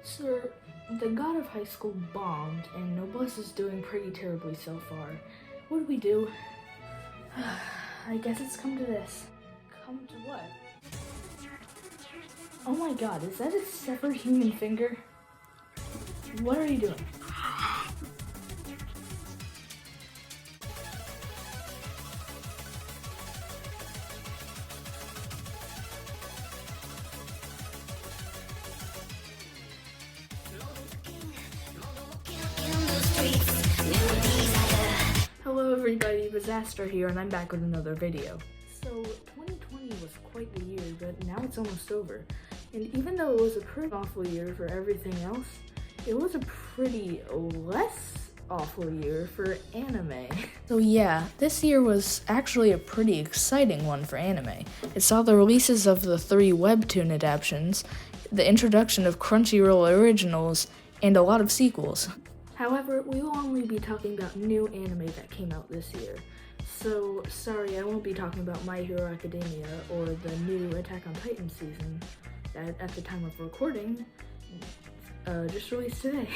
Sir, the god of high school bombed, and Noblesse is doing pretty terribly so far. What do we do? I guess it's come to this. Come to what? Oh my god, is that a severed human finger? What are you doing? Hello everybody, Disaster here, and I'm back with another video. So, 2020 was quite the year, but now it's almost over. And even though it was a pretty awful year for everything else, it was a pretty less awful year for anime. So yeah, this year was actually a pretty exciting one for anime. It saw the releases of the 3 webtoon adaptations, the introduction of Crunchyroll originals, and a lot of sequels. However, we will only be talking about new anime that came out this year. So, sorry, I won't be talking about My Hero Academia or the new Attack on Titan season that, at the time of recording, just released today.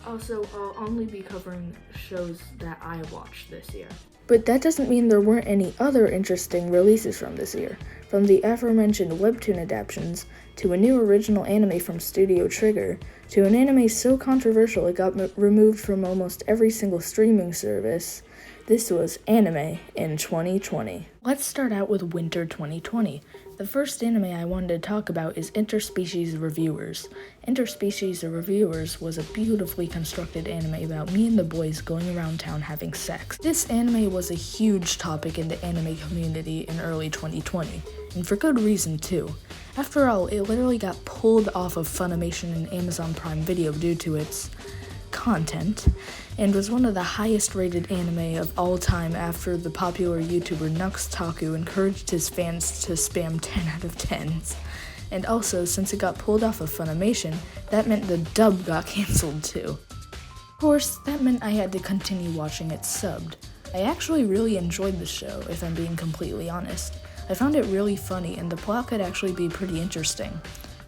Also, I'll only be covering shows that I watched this year. But that doesn't mean there weren't any other interesting releases from this year. From the aforementioned webtoon adaptations, to a new original anime from Studio Trigger, to an anime so controversial it got removed from almost every single streaming service, this was anime in 2020. Let's start out with winter 2020. The first anime I wanted to talk about is Interspecies Reviewers. Interspecies Reviewers was a beautifully constructed anime about me and the boys going around town having sex. This anime was a huge topic in the anime community in early 2020, and for good reason too. After all, it literally got pulled off of Funimation and Amazon Prime Video due to its content, and was one of the highest rated anime of all time after the popular YouTuber Nuxtaku encouraged his fans to spam 10 out of 10s. And also, since it got pulled off of Funimation, that meant the dub got cancelled too. Of course, that meant I had to continue watching it subbed. I actually really enjoyed the show, if I'm being completely honest. I found it really funny, and the plot could actually be pretty interesting.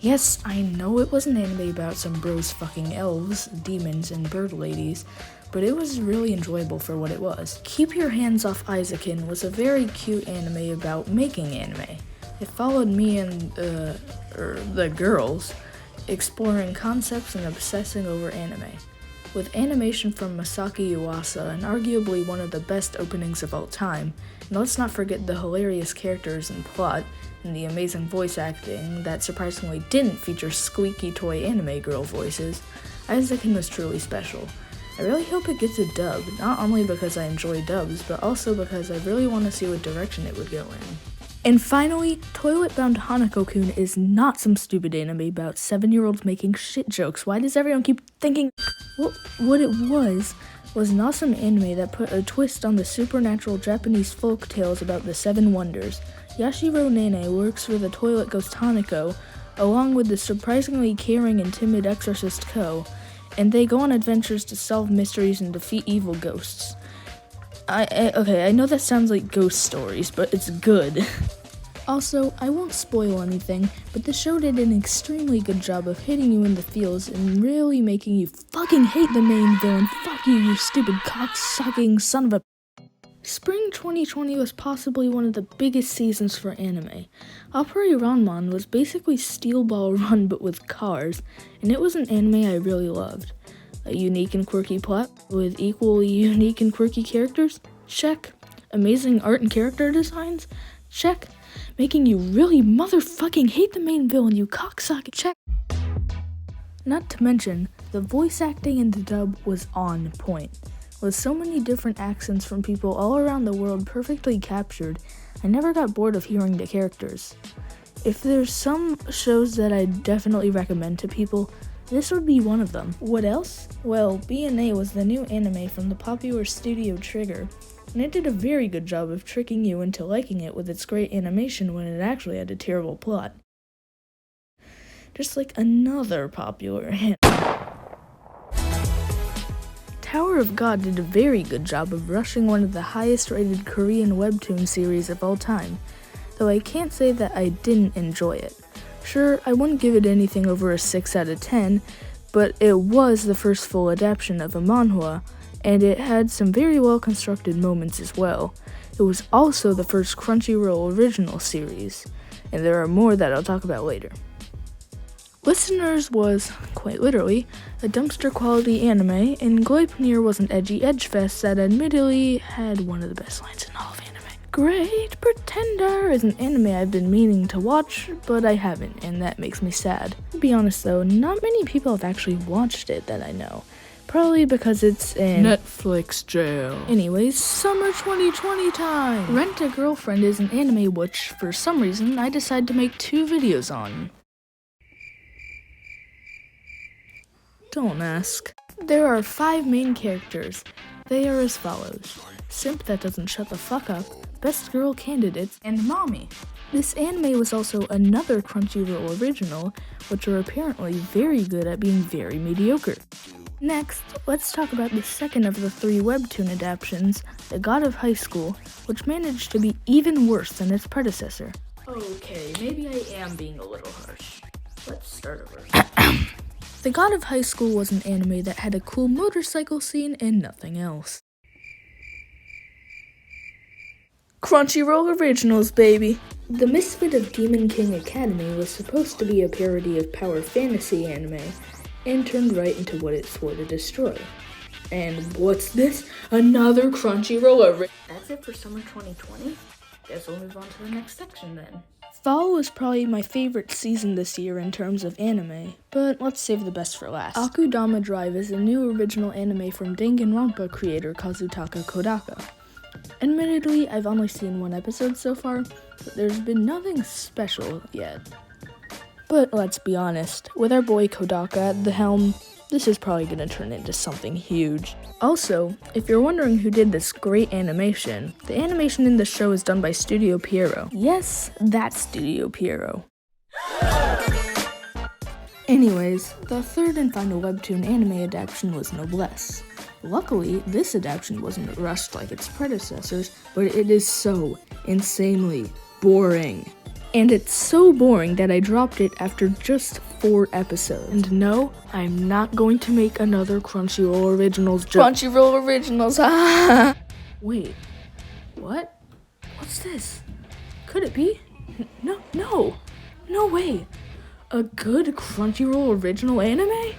Yes, I know it was an anime about some bros fucking elves, demons, and bird ladies, but it was really enjoyable for what it was. Keep Your Hands Off Eizouken was a very cute anime about making anime. It followed me and, the girls, exploring concepts and obsessing over anime. With animation from Masaki Yuasa and arguably one of the best openings of all time, and let's not forget the hilarious characters and plot, and the amazing voice acting that surprisingly didn't feature squeaky toy anime girl voices, Eizouken was truly special. I really hope it gets a dub, not only because I enjoy dubs, but also because I really want to see what direction it would go in. And finally, Toilet Bound Hanako-kun is not some stupid anime about 7-year-olds making shit jokes. Why does everyone keep thinking? What it was an awesome anime that put a twist on the supernatural Japanese folk tales about the 7 wonders. Yashiro Nene works for the toilet ghost Hanako, along with the surprisingly caring and timid exorcist Ko, and they go on adventures to solve mysteries and defeat evil ghosts. Okay, I know that sounds like ghost stories, but it's good. Also, I won't spoil anything, but the show did an extremely good job of hitting you in the feels and really making you fucking hate the main villain. Fuck you, you stupid cock-sucking son of a... Spring 2020 was possibly one of the biggest seasons for anime. APPARE-RANMAN was basically Steel Ball Run but with cars, and it was an anime I really loved. A unique and quirky plot with equally unique and quirky characters? Check. Amazing art and character designs? Check. Making you really motherfucking hate the main villain, you cocksucker. Check. Not to mention, the voice acting in the dub was on point. With so many different accents from people all around the world perfectly captured, I never got bored of hearing the characters. If there's some shows that I definitely recommend to people, this would be one of them. What else? Well, B&A was the new anime from the popular Studio Trigger, and it did a very good job of tricking you into liking it with its great animation when it actually had a terrible plot. Just like another popular anime. Tower of God did a very good job of rushing one of the highest rated Korean webtoon series of all time, though I can't say that I didn't enjoy it. Sure, I wouldn't give it anything over a 6 out of 10, but it was the first full adaptation of a manhwa, and it had some very well constructed moments as well. It was also the first Crunchyroll original series, and there are more that I'll talk about later. Listeners was, quite literally, a dumpster quality anime, and Gleipnir was an edgy edgefest that admittedly had one of the best lines in all of anime. Great Pretender is an anime I've been meaning to watch, but I haven't, and that makes me sad. To be honest though, not many people have actually watched it that I know. Probably because it's in Netflix jail. Anyways, summer 2020 time! Rent a Girlfriend is an anime which, for some reason, I decided to make 2 videos on. Don't ask. There are 5 main characters. They are as follows: Simp that doesn't shut the fuck up, Best Girl Candidates, and Mommy. This anime was also another Crunchyroll original, which are apparently very good at being very mediocre. Next, let's talk about the second of the 3 webtoon adaptations, The God of High School, which managed to be even worse than its predecessor. Okay, maybe I am being a little harsh. Let's start over. The God of High School was an anime that had a cool motorcycle scene and nothing else. Crunchyroll Originals, baby! The Misfit of Demon King Academy was supposed to be a parody of power fantasy anime, and turned right into what it swore to destroy. And what's this? Another Crunchyroll That's it for summer 2020? Guess we'll move on to the next section then. Fall was probably my favorite season this year in terms of anime, but let's save the best for last. Akudama Drive is a new original anime from Danganronpa creator Kazutaka Kodaka. Admittedly, I've only seen 1 episode so far, but there's been nothing special yet. But let's be honest, with our boy Kodaka at the helm, this is probably going to turn into something huge. Also, if you're wondering who did this great animation, the animation in the show is done by Studio Pierrot. Yes, that's Studio Pierrot. Anyways, the third and final webtoon anime adaptation was Noblesse. Luckily, this adaptation wasn't rushed like its predecessors, but it is so insanely boring. And it's so boring that I dropped it after just 4 episodes. And no, I'm not going to make another Crunchyroll Originals joke. Crunchyroll Originals, Wait, what? What's this? Could it be? No way. A good Crunchyroll original anime?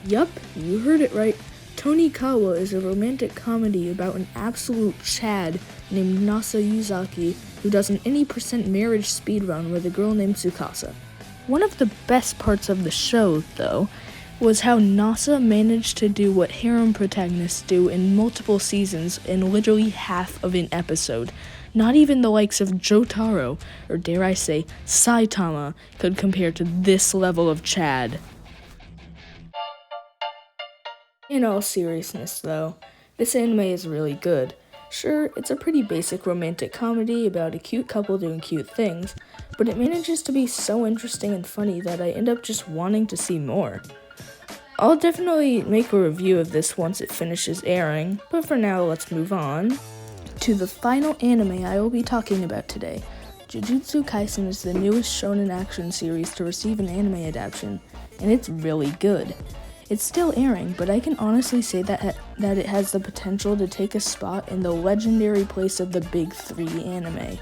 Yup, you heard it right. Tonikawa is a romantic comedy about an absolute Chad named Nasa Yuzaki who does an any % marriage speedrun with a girl named Tsukasa. One of the best parts of the show, though, was how Nasa managed to do what harem protagonists do in multiple seasons in literally half of an episode. Not even the likes of Jotaro, or dare I say, Saitama, could compare to this level of Chad. In all seriousness, though, this anime is really good. Sure, it's a pretty basic romantic comedy about a cute couple doing cute things, but it manages to be so interesting and funny that I end up just wanting to see more. I'll definitely make a review of this once it finishes airing, but for now let's move on to the final anime I will be talking about today. Jujutsu Kaisen is the newest shonen action series to receive an anime adaptation, and it's really good. It's still airing, but I can honestly say that it has the potential to take a spot in the legendary place of the big 3 anime.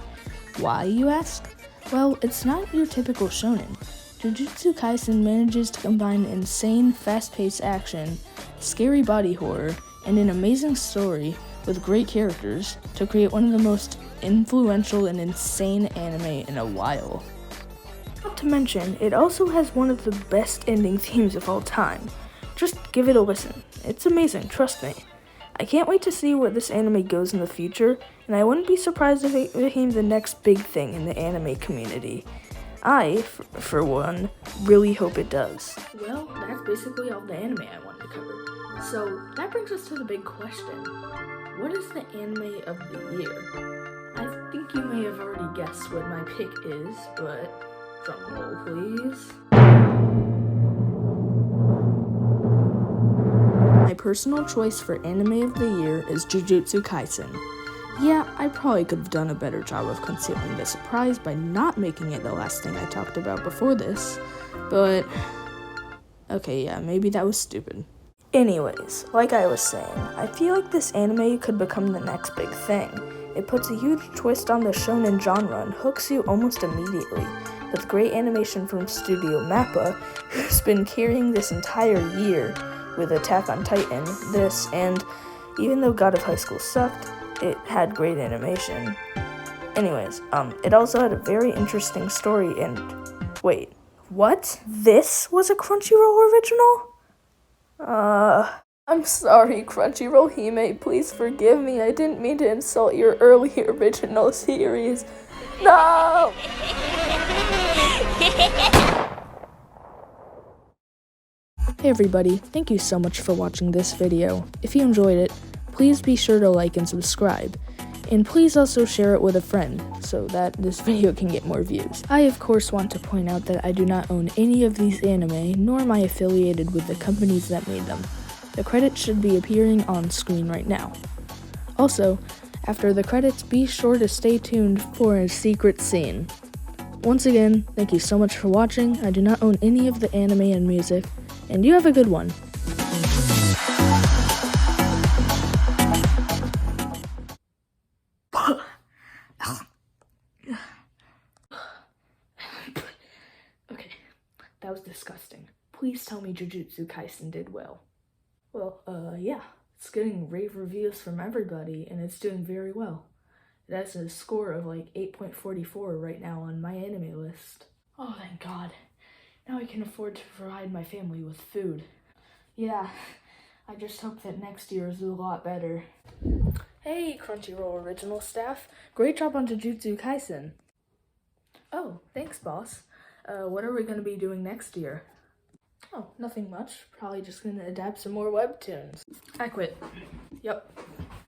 Why, you ask? Well, it's not your typical shonen. Jujutsu Kaisen manages to combine insane, fast-paced action, scary body horror, and an amazing story with great characters to create one of the most influential and insane anime in a while. Not to mention, it also has one of the best ending themes of all time. Just give it a listen. It's amazing, trust me. I can't wait to see where this anime goes in the future, and I wouldn't be surprised if it became the next big thing in the anime community. I, for one, really hope it does. Well, that's basically all the anime I wanted to cover. So, that brings us to the big question. What is the anime of the year? I think you may have already guessed what my pick is, but drumroll please. My personal choice for anime of the year is Jujutsu Kaisen. Yeah, I probably could have done a better job of concealing the surprise by not making it the last thing I talked about before this, but okay, yeah, maybe that was stupid. Anyways, like I was saying, I feel like this anime could become the next big thing. It puts a huge twist on the shonen genre and hooks you almost immediately, with great animation from Studio Mappa, who's been carrying this entire year with Attack on Titan, this, and even though God of High School sucked, it had great animation. Anyways, it also had a very interesting story and... Wait, what? This was a Crunchyroll original? I'm sorry, Crunchyroll Hime, please forgive me. I didn't mean to insult your early original series. No! Hey everybody, thank you so much for watching this video. If you enjoyed it, please be sure to like and subscribe. And please also share it with a friend, so that this video can get more views. I of course want to point out that I do not own any of these anime, nor am I affiliated with the companies that made them. The credits should be appearing on screen right now. Also, after the credits, be sure to stay tuned for a secret scene. Once again, thank you so much for watching. I do not own any of the anime and music, and you have a good one. Okay, that was disgusting. Please tell me Jujutsu Kaisen did well. Well, yeah, it's getting rave reviews from everybody, and it's doing very well. It has a score of like 8.44 right now on my anime list. Oh, thank God. Now I can afford to provide my family with food. Yeah, I just hope that next year is a lot better. Hey, Crunchyroll original staff. Great job on Jujutsu Kaisen. Oh, thanks, boss. What are we going to be doing next year? Oh, nothing much. Probably just going to adapt some more webtoons. I quit. Yep.